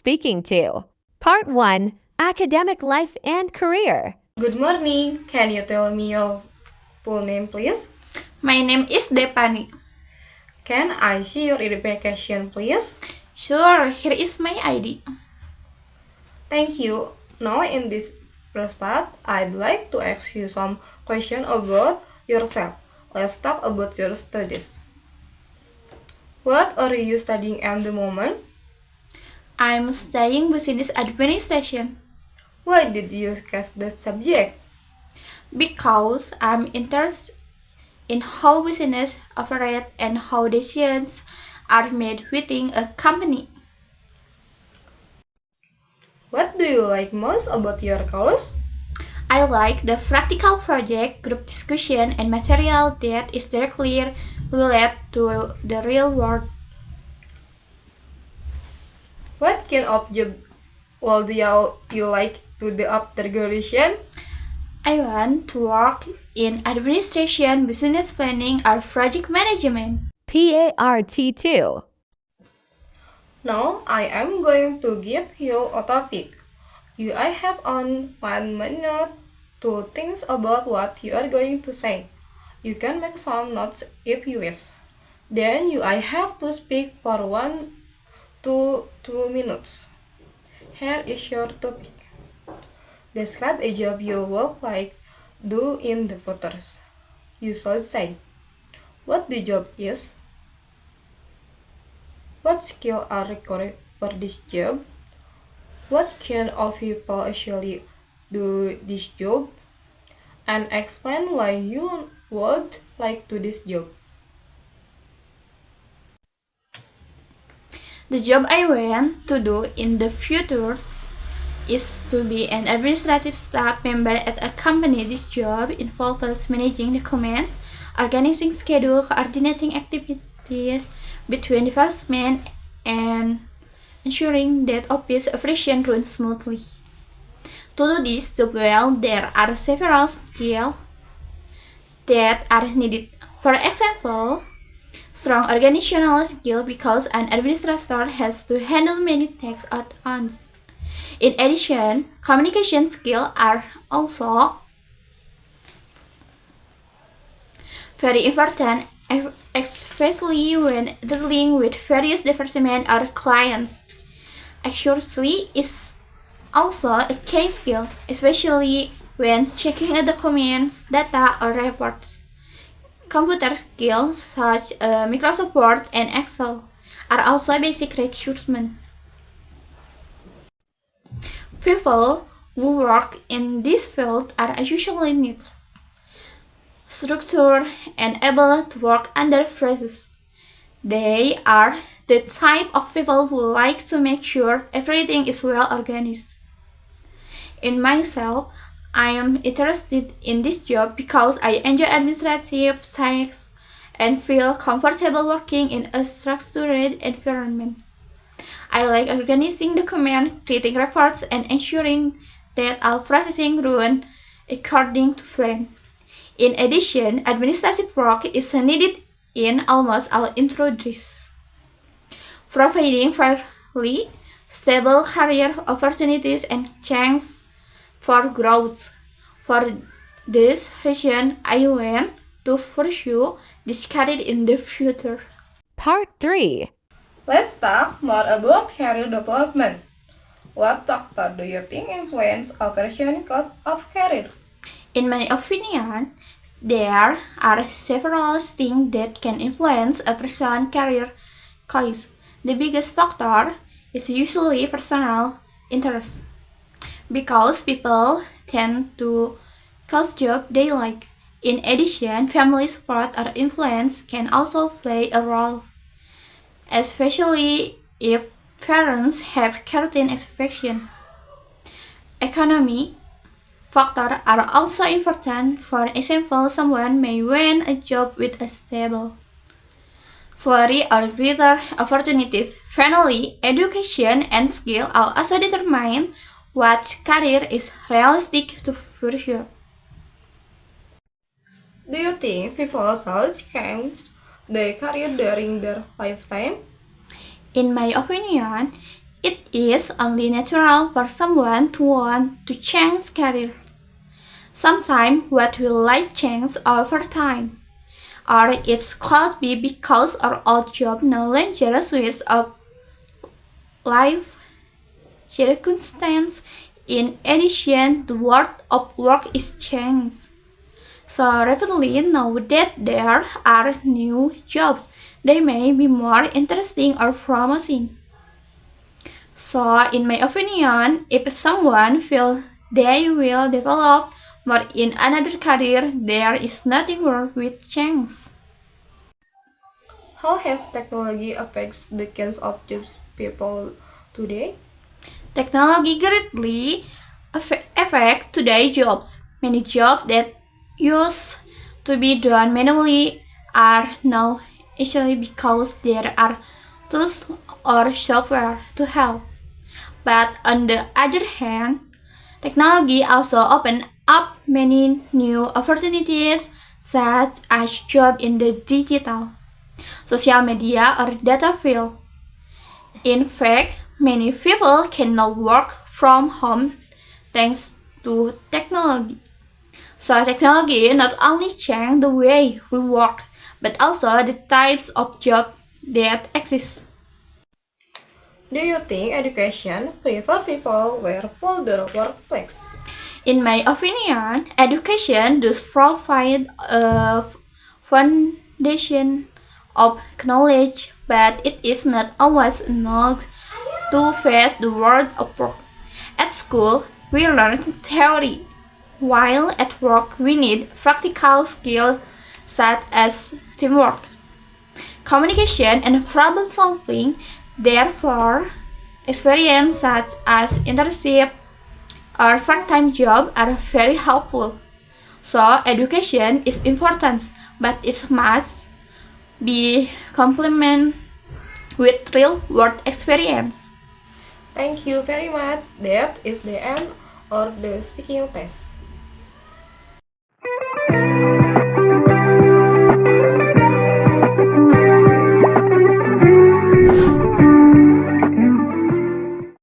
speaking to. Part 1, Academic Life and Career. Good morning. Can you tell me your full name, please? My name is Depani. Can I see your identification, please? Sure, here is my ID. Thank you. Now, in this first part, I'd like to ask you some questions about yourself. Let's talk about your studies. What are you studying at the moment? I'm studying business administration Why did you choose that subject? because I'm interested in how business operate and how decisions are made within a company. What do you like most about your course? I like the practical project, group discussion, and material that is directly related to the real world. What kind of job would you like to do after graduation? I want to work in administration, business planning, or project management. PART2. Now I am going to give you a topic. I have on 1 minute to think about what you are going to say. You can make some notes if you wish. Then I have to speak for 1 to 2 minutes. Here is your topic. Describe a job you would like do in the future. You should say what the job is, what skills are required for this job, what kind of people actually do this job, and explain why you would like to this job. The job I want to do in the future is to be an administrative staff member at a company. This job involves managing documents, organizing schedule, coordinating activities between departments, and ensuring that office operation runs smoothly. To do this job well, there are several skills that are needed. For example, strong organizational skill because an administrator has to handle many tasks at once. In addition, communication skills are also very important, especially when dealing with various departments or clients. Accuracy is also a key skill, especially when checking a document's data or reports. Computer skills such as Microsoft Word and Excel are also basic requirements. People who work in this field are usually neat, structured, and able to work under pressure. They are the type of people who like to make sure everything is well organized. In myself, I am interested in this job because I enjoy administrative tasks and feel comfortable working in a structured environment. I like organizing documents, creating reports, and ensuring that all processing runs according to plan. In addition, administrative work is needed in almost all industries, providing fairly stable career opportunities and chances for growth. For this reason, I want to pursue this career in the future. Part 3. Let's talk more about career development. What factor do you think influence a person's growth of career? In my opinion, there are several things that can influence a person's career choice. The biggest factor is usually personal interest, because people tend to choose jobs they like. In addition, family support or influence can also play a role, especially if parents have certain expectations. Economy factors are also important. For example, someone may want a job with a stable salary or greater opportunities. Finally, education and skill are also determine what career is realistic to pursue. Do you think people should change their career during their lifetime? In my opinion, it is only natural for someone to want to change career. Sometimes what we like changes over time, or it could be because our old job no longer suits of life circumstance. In addition, the world of work is changed. So rapidly now that there are new jobs, they may be more interesting or promising. So in my opinion, if someone feels they will develop more in another career, there is nothing wrong with change. How has technology affects the kinds of jobs people today? Technology greatly affect today's jobs. Many jobs that used to be done manually are now actually because there are tools or software to help. But on the other hand, technology also opens up many new opportunities such as jobs in the digital, social media or data field. In fact, many people can now work from home thanks to technology. So technology not only change the way we work, but also the types of job that exist. Do you think education prepare people where for the workplace? In my opinion, education does provide a foundation of knowledge, but it is not always enough to face the world of work. At school, we learn theory, while at work, we need practical skills such as teamwork, communication, and problem solving. Therefore, experience such as internship or part-time job are very helpful. So education is important, but it must be complemented with real world experience. Thank you very much. That is the end of the speaking test.